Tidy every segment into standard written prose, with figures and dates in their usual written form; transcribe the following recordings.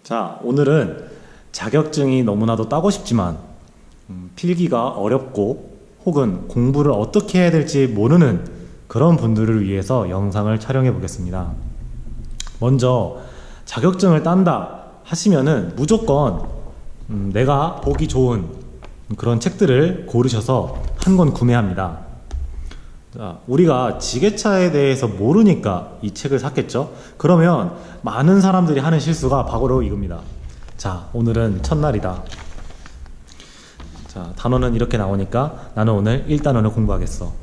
자, 오늘은 자격증이 너무나도 따고 싶지만 필기가 어렵고 혹은 공부를 어떻게 해야 될지 모르는 그런 분들을 위해서 영상을 촬영해 보겠습니다. 먼저 자격증을 딴다 하시면은 무조건 내가 보기 좋은 그런 책들을 고르셔서 한 권 구매합니다. 자, 우리가 지게차에 대해서 모르니까 이 책을 샀겠죠? 그러면 많은 사람들이 하는 실수가 바로 이겁니다. 자, 오늘은 첫날이다. 자, 단어는 이렇게 나오니까 나는 오늘 1단원을 공부하겠어.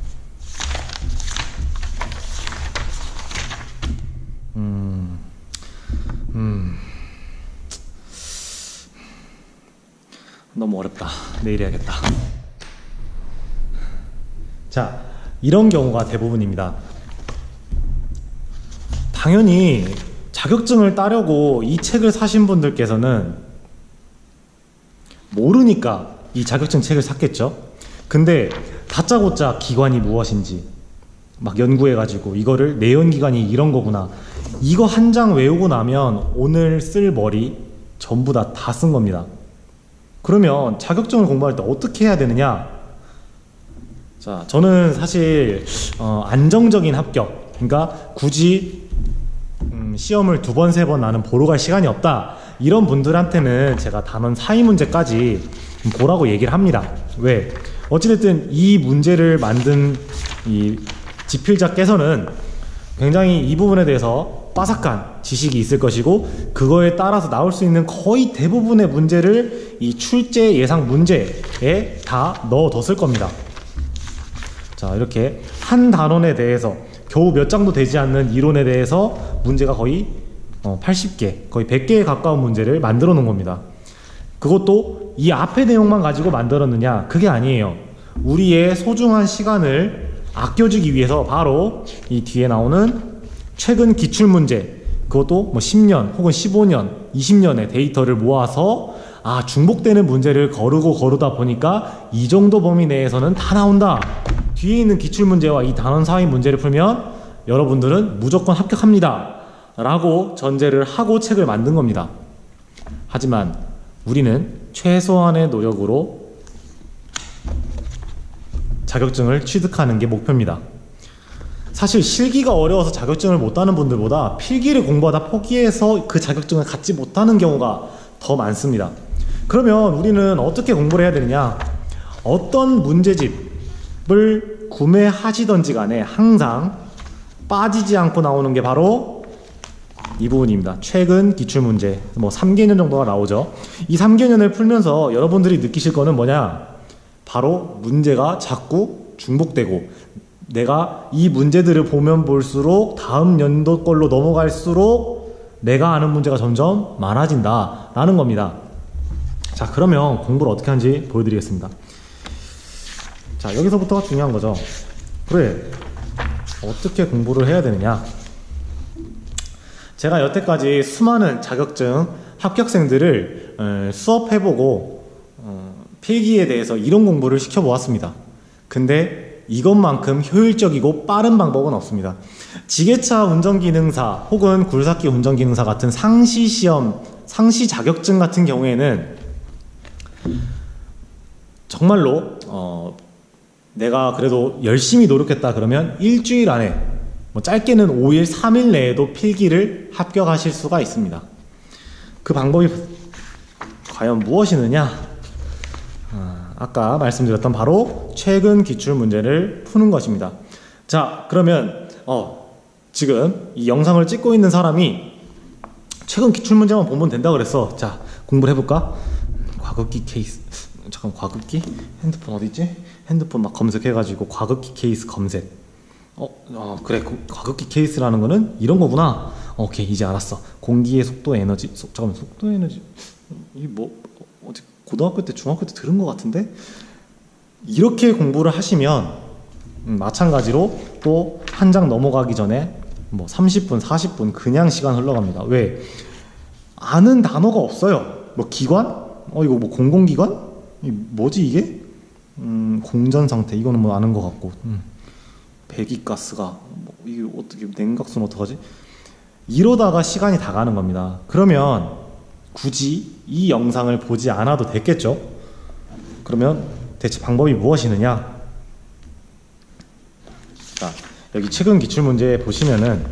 너무 어렵다. 내일 해야겠다. 자, 이런 경우가 대부분입니다. 당연히 자격증을 따려고 이 책을 사신 분들께서는 모르니까 이 자격증 책을 샀겠죠. 근데 다짜고짜 기관이 무엇인지 막 연구해가지고 이거를 내연기관이 이런 거구나, 이거 한 장 외우고 나면 오늘 쓸 머리 전부 다 쓴 겁니다. 그러면 자격증을 공부할 때 어떻게 해야 되느냐? 자, 저는 사실 안정적인 합격, 그러니까 굳이 시험을 2번, 3번 나는 보러 갈 시간이 없다, 이런 분들한테는 제가 단원 사이 문제까지 보라고 얘기를 합니다. 왜? 어찌됐든 이 문제를 만든 이 지필자께서는 굉장히 이 부분에 대해서 빠삭한 지식이 있을 것이고, 그거에 따라서 나올 수 있는 거의 대부분의 문제를 이 출제 예상 문제에 다 넣어뒀을 겁니다. 자, 이렇게 한 단원에 대해서 겨우 몇 장도 되지 않는 이론에 대해서 문제가 거의 80개, 거의 100개에 가까운 문제를 만들어 놓은 겁니다. 그것도 이 앞의 내용만 가지고 만들었느냐? 그게 아니에요. 우리의 소중한 시간을 아껴주기 위해서 바로 이 뒤에 나오는 최근 기출문제, 그것도 뭐 10년 혹은 15년, 20년의 데이터를 모아서 중복되는 문제를 거르다 보니까 이 정도 범위 내에서는 다 나온다. 뒤에 있는 기출문제와 이 단원 사이 문제를 풀면 여러분들은 무조건 합격합니다 라고 전제를 하고 책을 만든 겁니다. 하지만 우리는 최소한의 노력으로 자격증을 취득하는 게 목표입니다. 사실 실기가 어려워서 자격증을 못 따는 분들보다 필기를 공부하다 포기해서 그 자격증을 갖지 못하는 경우가 더 많습니다. 그러면 우리는 어떻게 공부를 해야 되느냐? 어떤 문제집을 구매하시던지 간에 항상 빠지지 않고 나오는 게 바로 이 부분입니다. 최근 기출문제, 뭐 3개년 정도가 나오죠. 이 3개년을 풀면서 여러분들이 느끼실 거는 뭐냐? 바로 문제가 자꾸 중복되고, 내가 이 문제들을 보면 볼수록 다음 연도 걸로 넘어갈수록 내가 아는 문제가 점점 많아진다 라는 겁니다. 자, 그러면 공부를 어떻게 하는지 보여드리겠습니다. 자, 여기서부터가 중요한 거죠. 그래, 어떻게 공부를 해야 되느냐? 제가 여태까지 수많은 자격증 합격생들을 수업해보고 필기에 대해서 이론 공부를 시켜보았습니다. 근데 이것만큼 효율적이고 빠른 방법은 없습니다. 지게차 운전기능사 혹은 굴삭기 운전기능사 같은 상시시험, 상시 자격증 같은 경우에는 정말로 내가 그래도 열심히 노력했다 그러면 일주일 안에, 뭐 짧게는 5일, 3일 내에도 필기를 합격하실 수가 있습니다. 그 방법이 과연 무엇이느냐? 아까 말씀드렸던 바로 최근 기출 문제를 푸는 것입니다. 자, 그러면 지금 이 영상을 찍고 있는 사람이 최근 기출 문제만 보면 된다 그랬어. 자, 공부를 해볼까? 과급기 케이스, 잠깐, 과급기? 핸드폰 어디있지? 핸드폰 막 검색해가지고 과급기 케이스 검색. 그래, 과급기 케이스라는 거는 이런 거구나. 오케이, 이제 알았어. 공기의 속도 에너지, 잠깐만, 속도 에너지, 이 뭐 어디 고등학교 때, 중학교 때 들은 것 같은데? 이렇게 공부를 하시면 마찬가지로 또 한 장 넘어가기 전에 뭐 30분, 40분 그냥 시간 흘러갑니다. 왜? 아는 단어가 없어요. 뭐 기관? 이거 뭐 공공기관? 뭐지 이게? 공전상태, 이거는 뭐 아는 것 같고, 배기가스가 뭐 이게 어떻게, 냉각수는 어떡하지? 이러다가 시간이 다 가는 겁니다. 그러면 굳이 이 영상을 보지 않아도 됐겠죠? 그러면 대체 방법이 무엇이느냐? 자, 여기 최근 기출문제 보시면은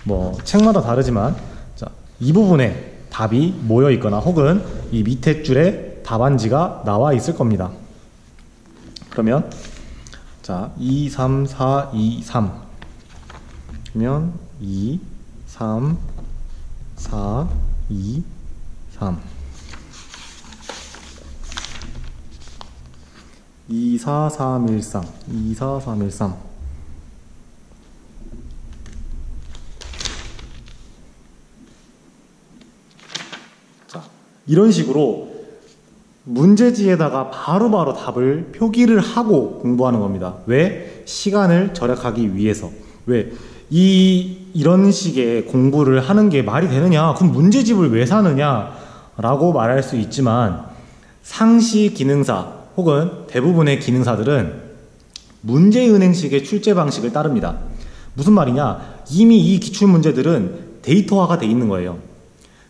뭐 책마다 다르지만 자, 이 부분에 답이 모여 있거나 혹은 이 밑에 줄에 답안지가 나와 있을 겁니다. 그러면 자, 2, 3, 4, 2, 3 그러면 2, 3, 4, 2, 3 2, 4, 3, 1, 3 2, 4, 3, 1, 3 자, 이런 식으로 문제지에다가 바로바로 답을 표기를 하고 공부하는 겁니다. 왜? 시간을 절약하기 위해서. 왜? 이런 식의 공부를 하는 게 말이 되느냐? 그럼 문제집을 왜 사느냐? 라고 말할 수 있지만 상시 기능사 혹은 대부분의 기능사들은 문제은행식의 출제 방식을 따릅니다. 무슨 말이냐? 이미 이 기출문제들은 데이터화가 돼 있는 거예요.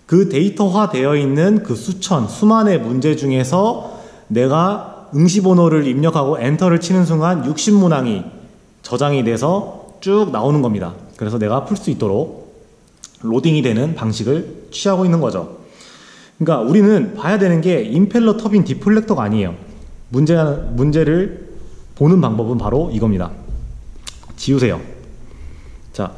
그 데이터화 되어 있는 그 수만의 문제 중에서 내가 응시번호를 입력하고 엔터를 치는 순간 60문항이 저장이 돼서 쭉 나오는 겁니다. 그래서 내가 풀 수 있도록 로딩이 되는 방식을 취하고 있는 거죠. 그러니까 우리는 봐야 되는 게 임펠러 터빈 디플렉터가 아니에요. 문제를 보는 방법은 바로 이겁니다. 지우세요. 자,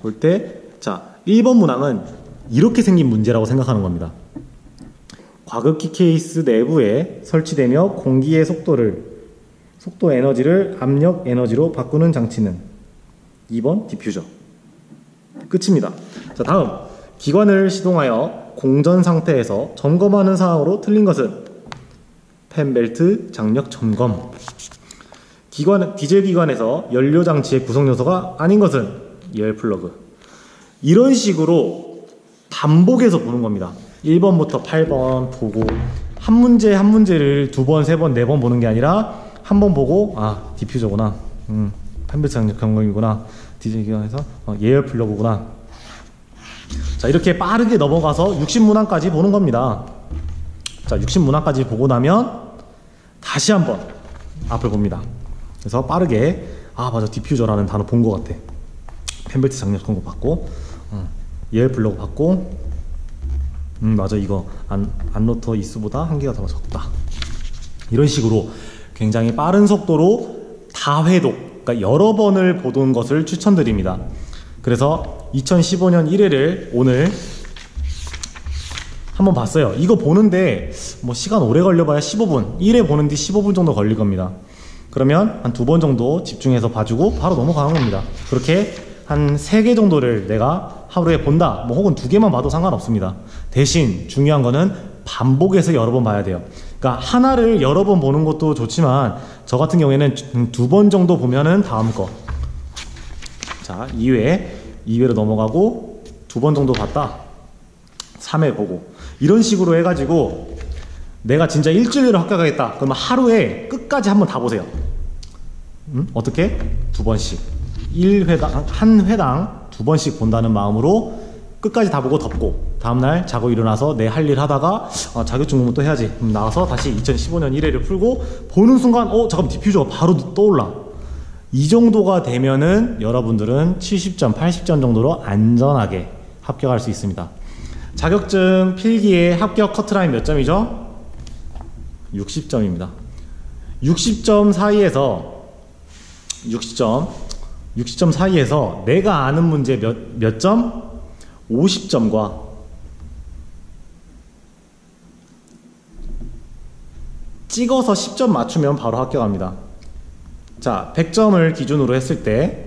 볼 때, 자, 1번 문항은 이렇게 생긴 문제라고 생각하는 겁니다. 과극기 케이스 내부에 설치되며 공기의 속도 에너지를 압력 에너지로 바꾸는 장치는 2번 디퓨저. 끝입니다. 자, 다음. 기관을 시동하여 공전 상태에서 점검하는 사항으로 틀린 것은 펜벨트 장력 점검. 디젤 기관에서 연료 장치의 구성 요소가 아닌 것은 에어 플러그. 이런 식으로 반복해서 보는 겁니다. 1번부터 8번 보고 한 문제를 2번, 3번, 4번 보는 게 아니라 한 번 보고 디퓨저구나, 펜벨트 장력 점검이구나, 디젤 기관에서 에어 플러그구나. 자, 이렇게 빠르게 넘어가서 60문항까지 보는 겁니다. 자, 60문항까지 보고 나면 다시 한번 앞을 봅니다. 그래서 빠르게 맞아, 디퓨저라는 단어 본 것 같아. 펜벨트 장력 점검 받고 에어 플러그 받고 맞아, 이거 안로터 이수보다 한 개가 더 적다. 이런 식으로 굉장히 빠른 속도로 다회독, 그러니까 여러 번을 보던 것을 추천드립니다. 그래서 2015년 1회를 오늘 한번 봤어요. 이거 보는데 뭐 시간 오래 걸려봐야 15분, 1회 보는데 15분 정도 걸릴 겁니다. 그러면 한 2번 정도 집중해서 봐주고 바로 넘어가는 겁니다. 그렇게 한 3개 정도를 내가 하루에 본다, 뭐 혹은 2개만 봐도 상관없습니다. 대신 중요한 거는 반복해서 여러 번 봐야 돼요. 그러니까 하나를 여러 번 보는 것도 좋지만 저 같은 경우에는 2번 정도 보면은 다음 거. 자, 2회로 넘어가고 2번 정도 봤다, 3회 보고, 이런 식으로 해가지고 내가 진짜 일주일내로 합격하겠다 그러면 하루에 끝까지 한번 다 보세요. 어떻게? 2번씩 한 회당 2번씩 본다는 마음으로 끝까지 다 보고 덮고 다음날 자고 일어나서 내 할 일 하다가 자격증 공부 또 해야지, 나와서 다시 2015년 1회를 풀고 보는 순간 잠깐 디퓨저가 바로 떠올라. 이 정도가 되면은 여러분들은 70점, 80점 정도로 안전하게 합격할 수 있습니다. 자격증 필기의 합격 커트라인 몇 점이죠? 60점입니다. 60점 사이에서 60점 사이에서 내가 아는 문제 몇 점? 50점과 찍어서 10점 맞추면 바로 합격합니다. 자, 100점을 기준으로 했을 때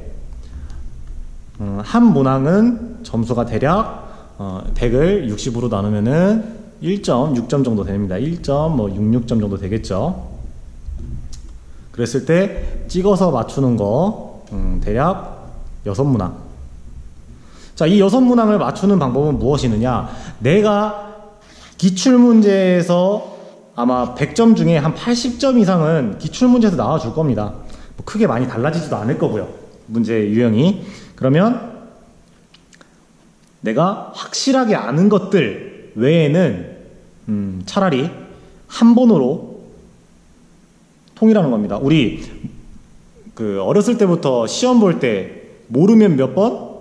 한 문항은 점수가 대략 100을 60으로 나누면은 1.6점 정도 됩니다. 1.66점 정도 되겠죠. 그랬을 때 찍어서 맞추는 거 대략 6문항. 자, 이 6문항을 맞추는 방법은 무엇이느냐? 내가 기출문제에서 아마 100점 중에 한 80점 이상은 기출문제에서 나와줄 겁니다. 뭐 크게 많이 달라지지도 않을 거고요. 문제 유형이. 그러면 내가 확실하게 아는 것들 외에는 차라리 한 번으로 통일하는 겁니다. 우리 어렸을 때부터 시험 볼 때 모르면 몇 번?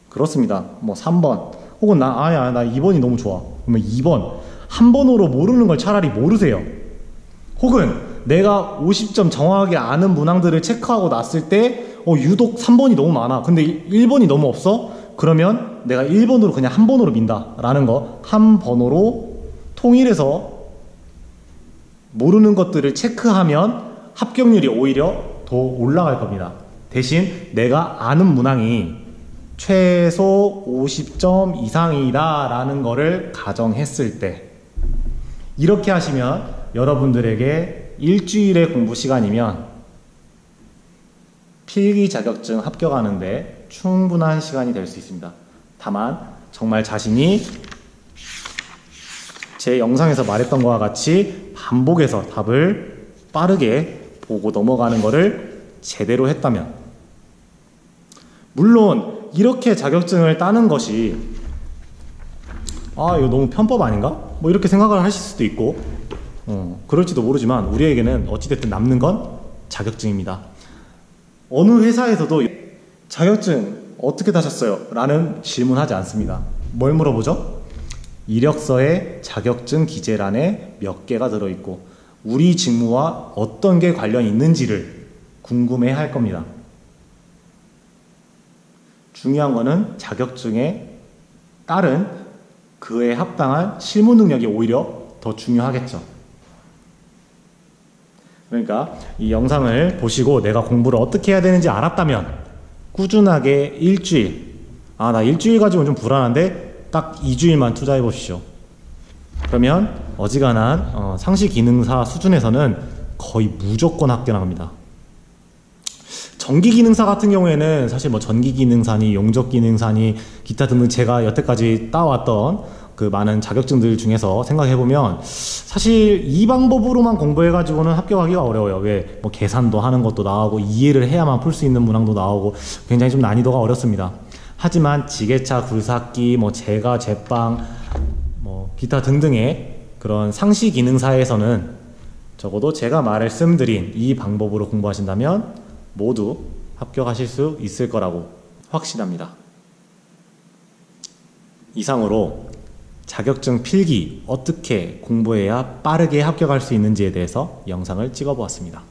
그렇습니다. 뭐 3번 혹은 나 2번이 너무 좋아. 그러면 2번. 한 번으로 모르는 걸 차라리 모르세요. 혹은 내가 50점 정확하게 아는 문항들을 체크하고 났을 때 유독 3번이 너무 많아. 근데 1번이 너무 없어? 그러면 내가 1번으로 그냥 한 번으로 민다 라는 거. 한 번으로 통일해서 모르는 것들을 체크하면 합격률이 오히려 더 올라갈 겁니다. 대신 내가 아는 문항이 최소 50점 이상이다 라는 거를 가정했을 때, 이렇게 하시면 여러분들에게 일주일의 공부 시간이면 필기 자격증 합격하는데 충분한 시간이 될 수 있습니다. 다만 정말 자신이 제 영상에서 말했던 것과 같이 반복해서 답을 빠르게 보고 넘어가는 것을 제대로 했다면, 물론 이렇게 자격증을 따는 것이 이거 너무 편법 아닌가? 뭐 이렇게 생각을 하실 수도 있고 그럴지도 모르지만 우리에게는 어찌됐든 남는 건 자격증입니다. 어느 회사에서도 자격증 어떻게 따셨어요? 라는 질문하지 않습니다. 뭘 물어보죠? 이력서에 자격증 기재란에 몇 개가 들어있고 우리 직무와 어떤 게 관련이 있는지를 궁금해 할 겁니다. 중요한 거는 자격증에 따른 그에 합당한 실무 능력이 오히려 더 중요하겠죠. 그러니까 이 영상을 보시고 내가 공부를 어떻게 해야 되는지 알았다면 꾸준하게 일주일, 나 일주일 가지고는 좀 불안한데 딱 2주일만 투자해 보십시오. 그러면 어지간한 상시 기능사 수준에서는 거의 무조건 합격 나갑니다. 전기 기능사 같은 경우에는 사실 뭐 전기 기능사니 용접 기능사니 기타 등등 제가 여태까지 따왔던 그 많은 자격증들 중에서 생각해보면 사실 이 방법으로만 공부해가지고는 합격하기가 어려워요. 왜? 뭐 계산도 하는 것도 나오고 이해를 해야만 풀 수 있는 문항도 나오고 굉장히 좀 난이도가 어렵습니다. 하지만 지게차, 굴삭기, 뭐 제가, 제빵, 뭐 기타 등등의 그런 상시 기능사에서는 적어도 제가 말씀드린 이 방법으로 공부하신다면 모두 합격하실 수 있을 거라고 확신합니다. 이상으로 자격증 필기 어떻게 공부해야 빠르게 합격할 수 있는지에 대해서 영상을 찍어 보았습니다.